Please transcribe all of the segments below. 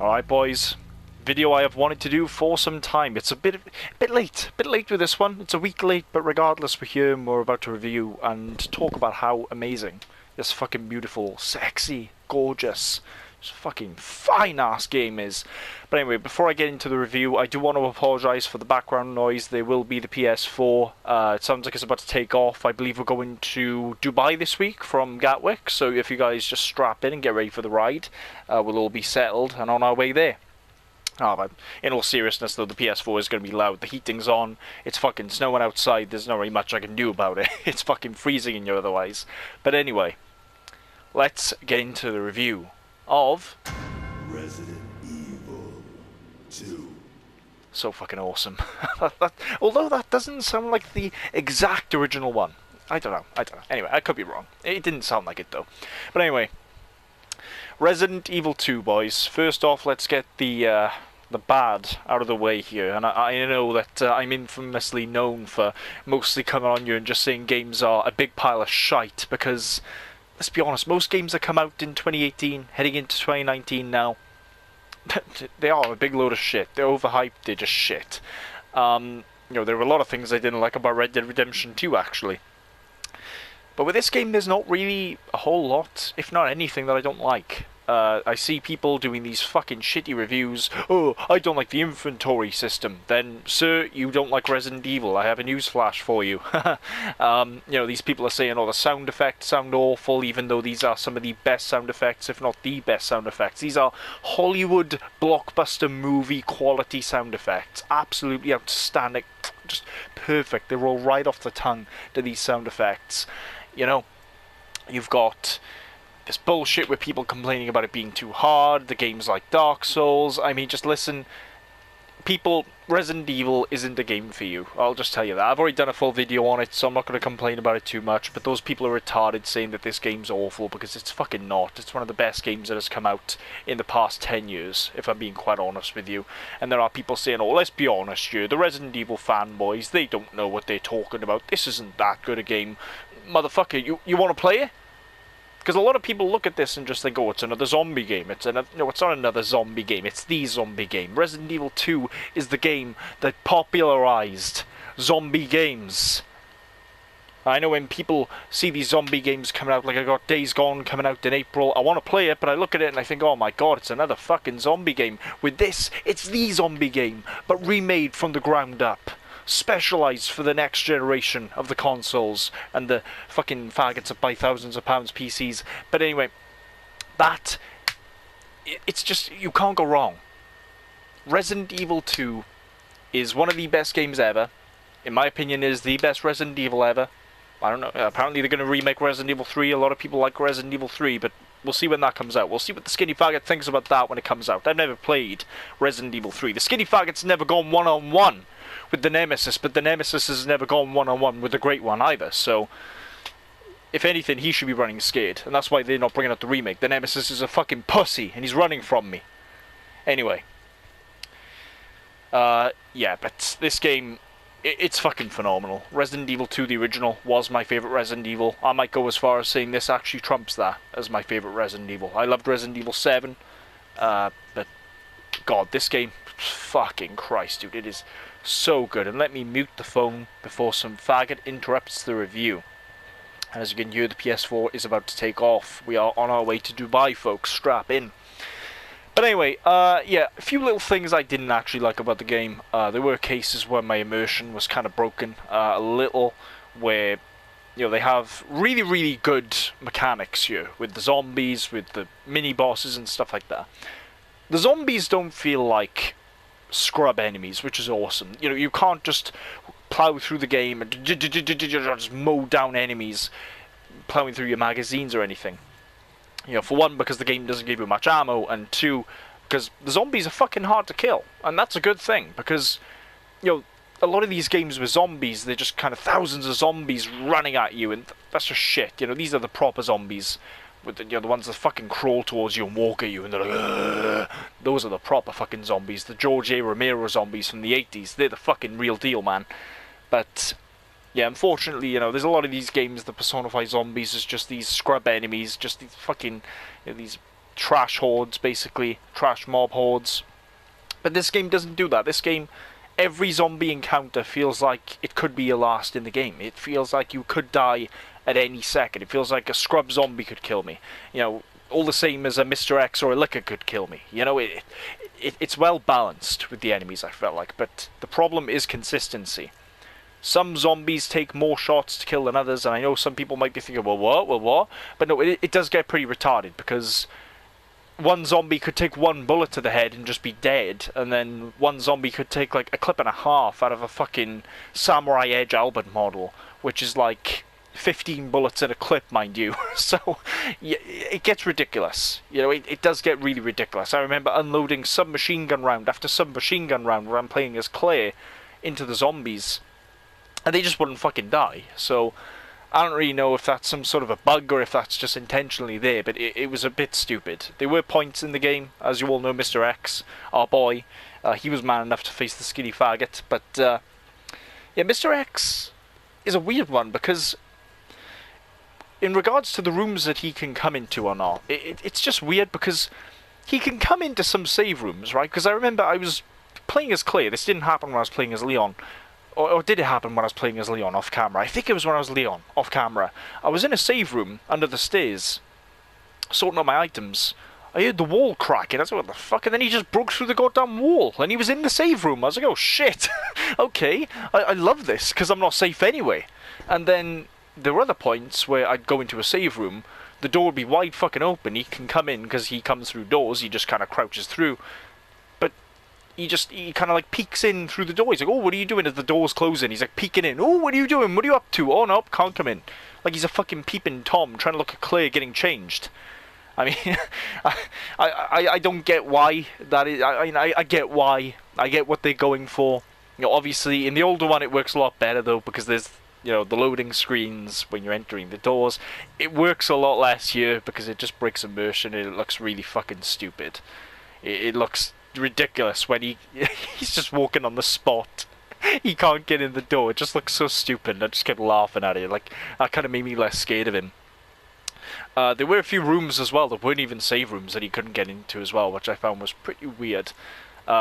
Alright boys, video I have wanted to do for some time. It's a bit late with this one. It's a week late, but regardless, we're here and we're about to review and talk about how amazing this fucking beautiful, sexy, gorgeous, fucking fine ass game is. But anyway, before I get into the review, I do want to apologise for the background noise. There will be the ps4. It sounds like it's about to take off. I believe we're going to Dubai this week from Gatwick, so if you guys just strap in and get ready for the ride, we'll all be settled and on our way there. But in all seriousness though, the ps4 is going to be loud. The heating's on, it's fucking snowing outside, there's not really much I can do about it. It's fucking freezing in here otherwise. But anyway, let's get into the review of Resident Evil 2. So fucking awesome. Although that doesn't sound like the exact original one. I don't know. Anyway, I could be wrong. It didn't sound like it though. But anyway, Resident Evil 2, boys. First off, let's get the bad out of the way here. And I know that I'm infamously known for mostly coming on you and just saying games are a big pile of shite, because let's be honest, most games that come out in 2018, heading into 2019 now, they are a big load of shit. They're overhyped, they're just shit. You know, there were a lot of things I didn't like about Red Dead Redemption 2, actually. But with this game, there's not really a whole lot, if not anything, that I don't like. I see people doing these fucking shitty reviews. Oh, I don't like the inventory system. Then, sir, you don't like Resident Evil. I have a news flash for you. You know, these people are saying, oh, the sound effects sound awful, even though these are some of the best sound effects, if not the best sound effects. These are Hollywood blockbuster movie quality sound effects. Absolutely outstanding. Just perfect. They roll right off the tongue to these sound effects. You know, you've got this bullshit with people complaining about it being too hard, the game's like Dark Souls. I mean, just listen, people, Resident Evil isn't a game for you. I'll just tell you that. I've already done a full video on it, so I'm not going to complain about it too much, but those people are retarded saying that this game's awful, because it's fucking not. It's one of the best games that has come out in the past 10 years, if I'm being quite honest with you. And there are people saying, oh, let's be honest here, the Resident Evil fanboys, they don't know what they're talking about. This isn't that good a game. Motherfucker, you want to play it? Because a lot of people look at this and just think, oh, it's another zombie game. No, it's not another zombie game. It's the zombie game. Resident Evil 2 is the game that popularized zombie games. I know when people see these zombie games coming out, like I got Days Gone coming out in April, I want to play it, but I look at it and I think, oh my god, it's another fucking zombie game. With this, it's the zombie game, but remade from the ground up. Specialised for the next generation of the consoles and the fucking faggots that buy thousands of pounds PCs. But anyway, it's just, you can't go wrong. Resident Evil 2 is one of the best games ever. In my opinion, it is the best Resident Evil ever. I don't know, apparently they're going to remake Resident Evil 3. A lot of people like Resident Evil 3, but we'll see when that comes out. We'll see what the skinny faggot thinks about that when it comes out. I've never played Resident Evil 3. The skinny faggot's never gone one-on-one with the Nemesis, but the Nemesis has never gone one-on-one with the Great One either, so if anything, he should be running scared, and that's why they're not bringing out the remake. The Nemesis is a fucking pussy, and he's running from me. Anyway. Yeah, but this game, it's fucking phenomenal. Resident Evil 2, the original, was my favourite Resident Evil. I might go as far as saying this actually trumps that as my favourite Resident Evil. I loved Resident Evil 7, but god, this game, fucking Christ, dude, it is so good. And let me mute the phone before some faggot interrupts the review. As you can hear, the ps4 is about to take off. We are on our way to Dubai, folks. Strap in. But anyway, yeah, a few little things I didn't actually like about the game. There were cases where my immersion was kind of broken. A little where, you know, they have really, really good mechanics here with the zombies, with the mini-bosses and stuff like that. The zombies don't feel like scrub enemies, which is awesome. You know, you can't just plow through the game and just mow down enemies plowing through your magazines or anything. You know, for one, because the game doesn't give you much ammo, and two, because the zombies are fucking hard to kill, and that's a good thing, because, you know, a lot of these games with zombies, they're just kind of thousands of zombies running at you, and that's just shit. You know, these are the proper zombies. With the, you know, the ones that fucking crawl towards you and walk at you and they're like, ugh. Those are the proper fucking zombies. The George A. Romero zombies from the 80s. They're the fucking real deal, man. But yeah, unfortunately, you know, there's a lot of these games that personify zombies as just these scrub enemies, just these fucking, you know, these trash hordes, basically. Trash mob hordes. But this game doesn't do that. This game, every zombie encounter feels like it could be your last in the game. It feels like you could die at any second. It feels like a scrub zombie could kill me. You know, all the same as a Mr. X or a Licker could kill me. You know, it's well balanced with the enemies, I felt like. But the problem is consistency. Some zombies take more shots to kill than others, and I know some people might be thinking, well, what? Well, what? But no, it does get pretty retarded, because one zombie could take one bullet to the head and just be dead, and then one zombie could take like a clip and a half out of a fucking Samurai Edge Albert model, which is like 15 bullets in a clip, mind you. So yeah, it gets ridiculous. You know, it does get really ridiculous. I remember unloading some machine gun round after some machine gun round where I'm playing as Claire into the zombies, and they just wouldn't fucking die. So I don't really know if that's some sort of a bug or if that's just intentionally there, but it was a bit stupid. There were points in the game, as you all know, Mr. X, our boy, he was man enough to face the skinny faggot, but yeah, Mr. X is a weird one, because in regards to the rooms that he can come into or not, it's just weird, because he can come into some save rooms, right? Because I remember I was playing as Claire. This didn't happen when I was playing as Leon. Or did it happen when I was playing as Leon off camera? I think it was when I was Leon off camera. I was in a save room under the stairs, sorting out my items. I heard the wall cracking. I was like, what the fuck? And then he just broke through the goddamn wall, and he was in the save room. I was like, oh shit. Okay, I love this, because I'm not safe anyway. And then there were other points where I'd go into a save room, the door would be wide fucking open. He can come in because he comes through doors. He just kind of crouches through. He kind of like peeks in through the door. He's like, oh, what are you doing as the door's closing? He's like peeking in. Oh, what are you doing? What are you up to? Oh, no, can't come in. Like he's a fucking peeping Tom trying to look at Claire getting changed. I mean, I don't get why that is. I get why. I get what they're going for. You know, obviously, in the older one, it works a lot better, though, because there's, you know, the loading screens when you're entering the doors. It works a lot less here because it just breaks immersion and it looks really fucking stupid. It looks ridiculous when he's just walking on the spot. He can't get in the door. It just looks so stupid. I just kept laughing at it. Like, that kind of made me less scared of him. There were a few rooms as well that weren't even save rooms that he couldn't get into as well, which I found was pretty weird.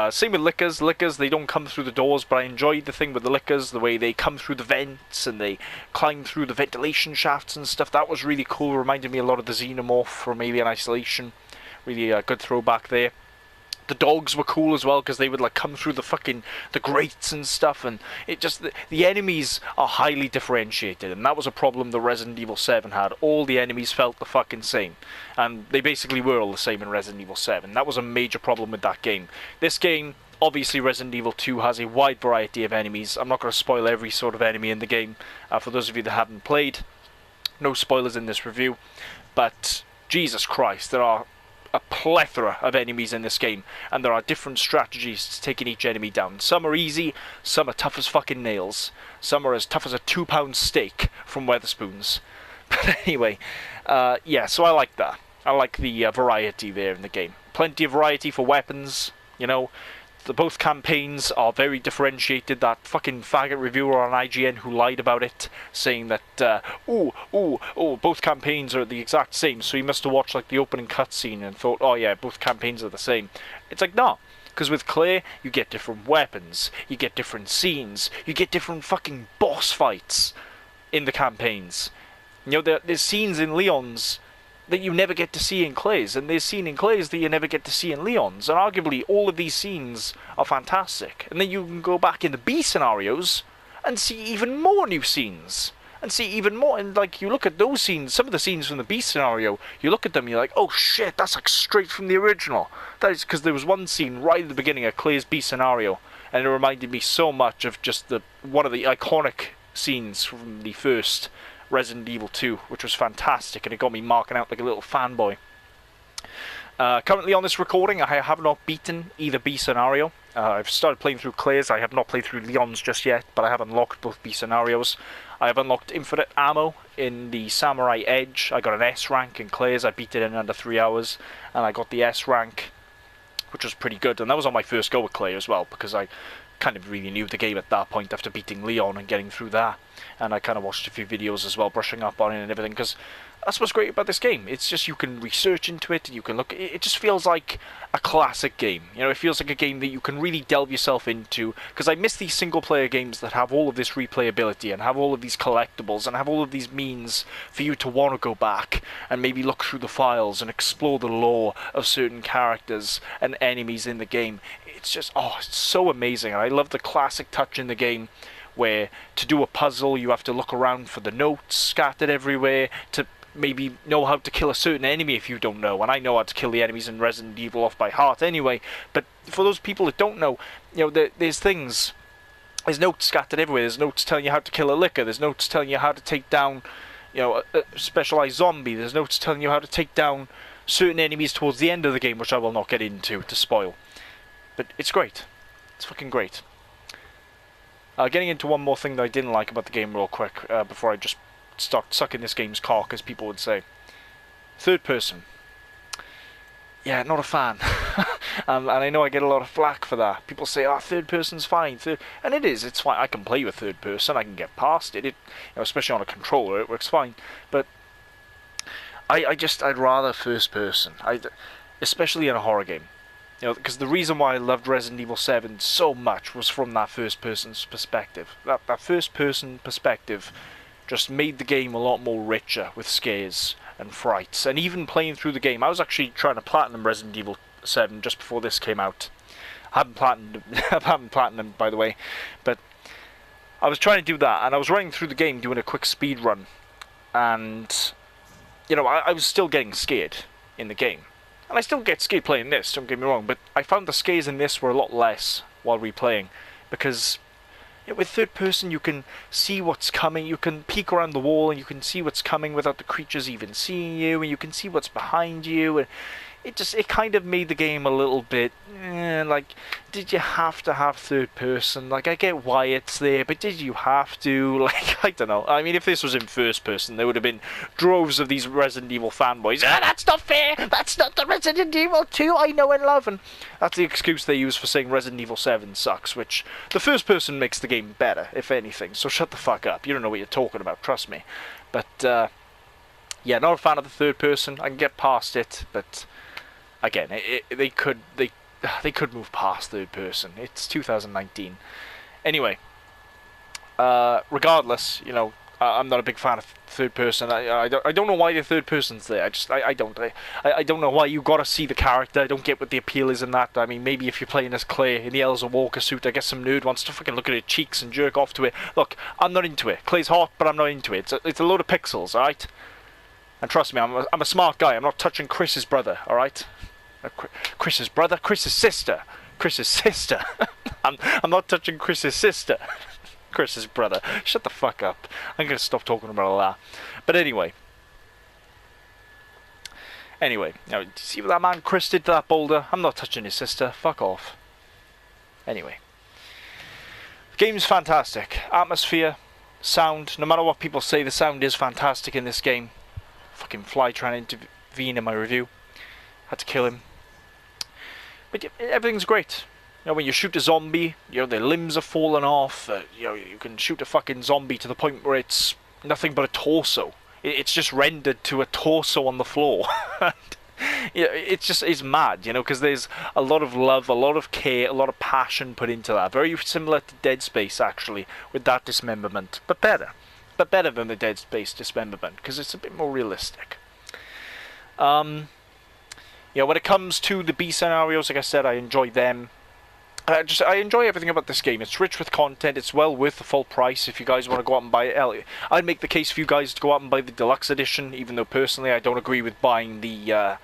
Same with Lickers. Lickers, they don't come through the doors, but I enjoyed the thing with the Lickers, the way they come through the vents and they climb through the ventilation shafts and stuff. That was really cool. Reminded me a lot of the Xenomorph from Alien Isolation. Really a good throwback there. The dogs were cool as well, because they would like come through the grates and stuff, and it just, the enemies are highly differentiated, and that was a problem the Resident Evil 7 had. All the enemies felt the fucking same, and they basically were all the same in Resident Evil 7. That was a major problem with that game. This game, obviously Resident Evil 2 has a wide variety of enemies. I'm not going to spoil every sort of enemy in the game, for those of you that haven't played. No spoilers in this review, but Jesus Christ, there are a plethora of enemies in this game, and there are different strategies to taking each enemy down. Some are easy, some are tough as fucking nails, some are as tough as a 2-pound steak from Weatherspoons. But anyway, yeah, so I like that. I like the variety there in the game. Plenty of variety for weapons, you know. Both campaigns are very differentiated. That fucking faggot reviewer on IGN who lied about it, saying that, both campaigns are the exact same, so you must have watched like the opening cutscene and thought, oh yeah, both campaigns are the same. It's like, no. Because with Claire, you get different weapons, you get different scenes, you get different fucking boss fights in the campaigns. You know, there's scenes in Leon's that you never get to see in Claire's, and there's scenes in Claire's that you never get to see in Leon's, and arguably all of these scenes are fantastic. And then you can go back in the B scenarios and see even more new scenes, and see even more, and like, you look at those scenes, some of the scenes from the B scenario, you look at them, you're like, oh shit, that's like straight from the original. That is because there was one scene right at the beginning of Claire's B scenario, and it reminded me so much of just one of the iconic scenes from the first Resident Evil 2, which was fantastic, and it got me marking out like a little fanboy. Currently on this recording, I have not beaten either B scenario. I've started playing through Claire's. I have not played through Leon's just yet, but I have unlocked both B scenarios. I have unlocked infinite ammo in the Samurai Edge. I got an S rank in Claire's. I beat it in under 3 hours, and I got the S rank, which was pretty good. And that was on my first go with Claire as well, because I kind of really knew the game at that point after beating Leon and getting through that. And I kind of watched a few videos as well, brushing up on it and everything, because that's what's great about this game. It's just you can research into it, and you can look. It just feels like a classic game. You know, it feels like a game that you can really delve yourself into. Because I miss these single-player games that have all of this replayability and have all of these collectibles and have all of these means for you to want to go back and maybe look through the files and explore the lore of certain characters and enemies in the game. It's just, oh, it's so amazing. And I love the classic touch in the game where to do a puzzle you have to look around for the notes scattered everywhere to maybe know how to kill a certain enemy if you don't know. And I know how to kill the enemies in Resident Evil off by heart anyway, but for those people that don't know, you know, there's things, there's notes scattered everywhere. There's notes telling you how to kill a licker, there's notes telling you how to take down, you know, a specialized zombie, there's notes telling you how to take down certain enemies towards the end of the game, which I will not get into to spoil. But it's great. It's fucking great. Getting into one more thing that I didn't like about the game real quick, before I just start sucking this game's cock, as people would say. Third person. Yeah, not a fan. And I know I get a lot of flack for that. People say, oh, third person's fine. And it is, it's fine. I can play with third person, I can get past it. You know, especially on a controller, it works fine. But I'd rather first person. Especially in a horror game. You know, because the reason why I loved Resident Evil 7 so much was from that first person's perspective. That first person perspective just made the game a lot more richer with scares and frights. And even playing through the game, I was actually trying to platinum Resident Evil 7 just before this came out. I haven't platinumed, by the way, but I was trying to do that, and I was running through the game doing a quick speed run, and you know, I was still getting scared in the game. And I still get scared playing this, don't get me wrong, but I found the scares in this were a lot less while replaying, because with third person you can see what's coming, you can peek around the wall and you can see what's coming without the creatures even seeing you, and you can see what's behind you, and it kind of made the game a little bit, like, did you have to have third person? Like, I get why it's there, but did you have to? Like, I don't know. I mean, if this was in first person, there would have been droves of these Resident Evil fanboys. That's not fair! That's not the Resident Evil 2 I know and love! And that's the excuse they use for saying Resident Evil 7 sucks, which the first person makes the game better, if anything, so shut the fuck up. You don't know what you're talking about, trust me. But, yeah, not a fan of the third person. I can get past it, but again, they could move past third person. It's 2019. Anyway, regardless, you know, I'm not a big fan of third person. I don't know why the third person's there. I don't know why you gotta see the character. I don't get what the appeal is in that. I mean, maybe if you're playing as Claire in the Elsa Walker suit, I guess some nerd wants to fucking look at her cheeks and jerk off to it. Look, I'm not into it. Claire's hot, but I'm not into it. It's a load of pixels, alright? And trust me, I'm a smart guy. I'm not touching Chris's brother, alright? Chris's brother? Chris's sister. Chris's sister. I'm not touching Chris's sister. Chris's brother. Shut the fuck up. I'm gonna stop talking about all that. But anyway, you know, do you see what that man Chris did to that boulder? I'm not touching his sister. Fuck off. Anyway, the game's fantastic. Atmosphere, sound. No matter what people say, the sound is fantastic in this game. Fucking fly trying to intervene in my review. Had to kill him. But everything's great. You know, when you shoot a zombie, you know, their limbs are falling off. You know, you can shoot a fucking zombie to the point where it's nothing but a torso. It's just rendered to a torso on the floor. Yeah, it's mad, you know, because there's a lot of love, a lot of care, a lot of passion put into that. Very similar to Dead Space, actually, with that dismemberment, but better. But better than the Dead Space dismemberment, because it's a bit more realistic. You know, when it comes to the B scenarios, like I said, I enjoy them. I enjoy everything about this game. It's rich with content. It's well worth the full price if you guys want to go out and buy it. I'd make the case for you guys to go out and buy the deluxe edition, even though personally I don't agree with buying the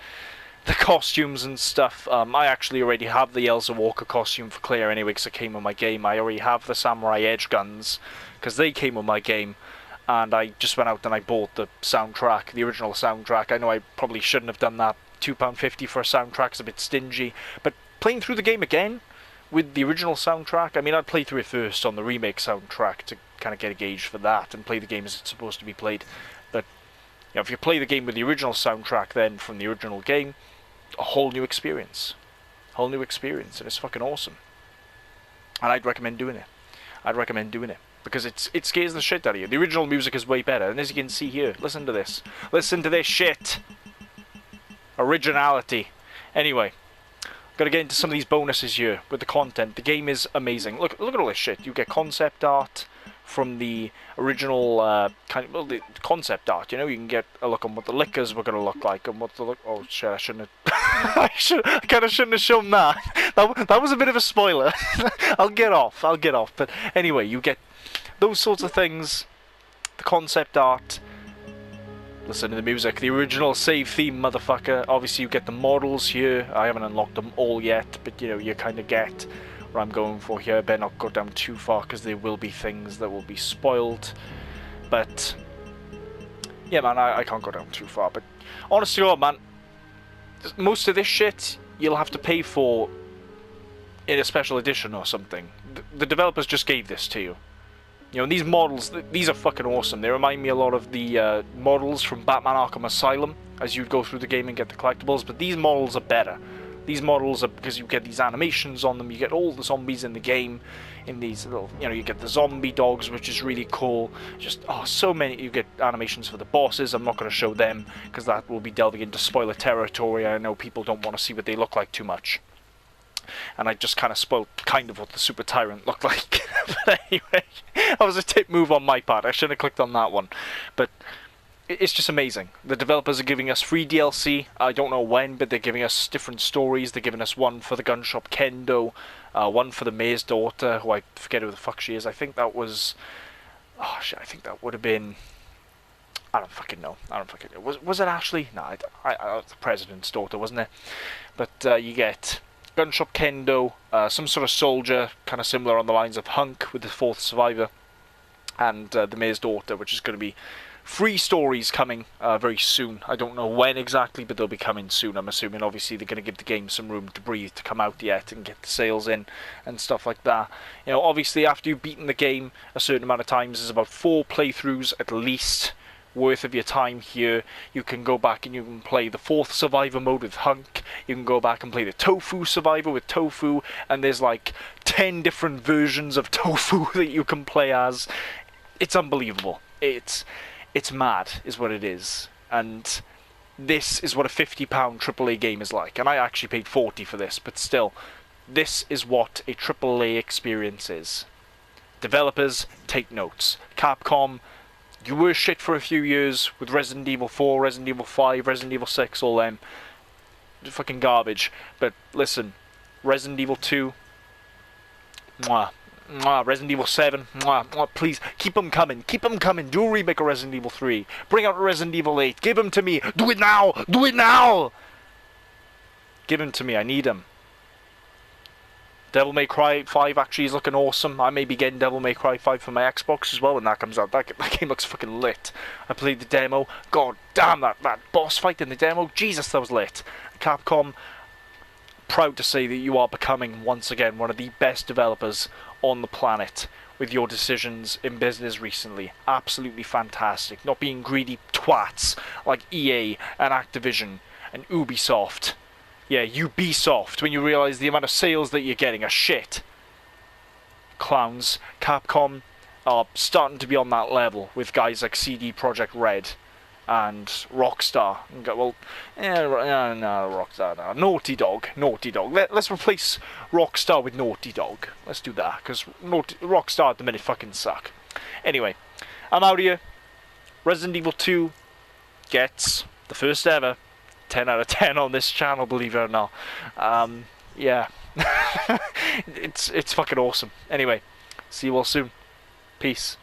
costumes and stuff. I actually already have the Elsa Walker costume for Claire anyway, because it came with my game. I already have the Samurai Edge guns, because they came with my game. And I just went out and I bought the soundtrack, the original soundtrack. I know I probably shouldn't have done that. £2.50 for a soundtrack's a bit stingy. But playing through the game again with the original soundtrack, I mean, I'd play through it first on the remake soundtrack to kind of get a gauge for that and play the game as it's supposed to be played. But you know, if you play the game with the original soundtrack then from the original game, a whole new experience. Whole new experience, and it's fucking awesome. And I'd recommend doing it. I'd recommend doing it. Because it scares the shit out of you. The original music is way better. And as you can see here, listen to this. Listen to this shit. Originality. Anyway. Gotta get into some of these bonuses here with the content. The game is amazing. Look at all this shit. You get concept art from the original the concept art. You know, you can get a look on what the liquors were gonna look like and what the look. Oh shit! I shouldn't have. I kind of shouldn't have shown that. That was a bit of a spoiler. I'll get off. But anyway, you get those sorts of things. The concept art. Listen to the music, the original save theme, motherfucker. Obviously, you get the models here. I haven't unlocked them all yet, but you know, you kind of get what I'm going for here. I better not go down too far because there will be things that will be spoiled. But yeah, man, I can't go down too far. But honestly, man, most of this shit you'll have to pay for in a special edition or something. The developers just gave this to you. You know, these models, these are fucking awesome. They remind me a lot of the models from Batman Arkham Asylum as you go through the game and get the collectibles, but these models are better. These models are, because you get these animations on them, you get all the zombies in the game, in these little, you know, you get the zombie dogs, which is really cool. Just, oh, so many, you get animations for the bosses. I'm not going to show them, because that will be delving into spoiler territory. I know people don't want to see what they look like too much. And I just kind of spoiled kind of what the Super Tyrant looked like. But anyway, that was a tip move on my part. I should have clicked on that one. But it's just amazing. The developers are giving us free DLC. I don't know when, but they're giving us different stories. They're giving us one for the gun shop Kendo, one for the mayor's daughter, who I forget who the fuck she is. I think that was... Oh shit, I think that would have been... I don't fucking know. Was it Ashley? No, the president's daughter, wasn't it? But you get... Gunshop Kendo, some sort of soldier, kind of similar on the lines of Hunk with the fourth survivor, and the mayor's daughter, which is going to be free stories coming very soon. I don't know when exactly, but they'll be coming soon. I'm assuming, obviously, they're going to give the game some room to breathe, to come out yet, and get the sales in, and stuff like that. You know, obviously, after you've beaten the game a certain amount of times, there's about 4 playthroughs at least worth of your time here. You can go back and you can play the fourth survivor mode with Hunk. You can go back and play the Tofu survivor with Tofu, and there's like 10 different versions of Tofu that you can play as. It's unbelievable. It's mad, is what it is. And this is what a £50 AAA game is like. And I actually paid 40 for this, but still, this is what a AAA experience is. Developers, take notes. Capcom, you were shit for a few years with Resident Evil 4, Resident Evil 5, Resident Evil 6, all them. Fucking garbage. But listen, Resident Evil 2, mwah. Mwah. Resident Evil 7, mwah. Mwah. Please, keep them coming. Keep them coming. Do a remake of Resident Evil 3. Bring out Resident Evil 8. Give them to me. Do it now. Do it now. Give them to me. I need them. Devil May Cry 5 actually is looking awesome. I may be getting Devil May Cry 5 for my Xbox as well when that comes out. That game looks fucking lit. I played the demo. God damn, that boss fight in the demo. Jesus, that was lit. Capcom, proud to say that you are becoming, once again, one of the best developers on the planet with your decisions in business recently. Absolutely fantastic. Not being greedy twats like EA and Activision and Ubisoft. Yeah, Ubisoft, when you realise the amount of sales that you're getting are shit. Clowns. Capcom are starting to be on that level with guys like CD Projekt Red and Rockstar. And go, well, no, Rockstar, no. Naughty Dog. Let's replace Rockstar with Naughty Dog. Let's do that, because Rockstar at the minute fucking suck. Anyway, I'm out of here. Resident Evil 2 gets the first ever 10 out of 10 on this channel, believe it or not. Yeah. it's fucking awesome. Anyway, see you all soon. Peace.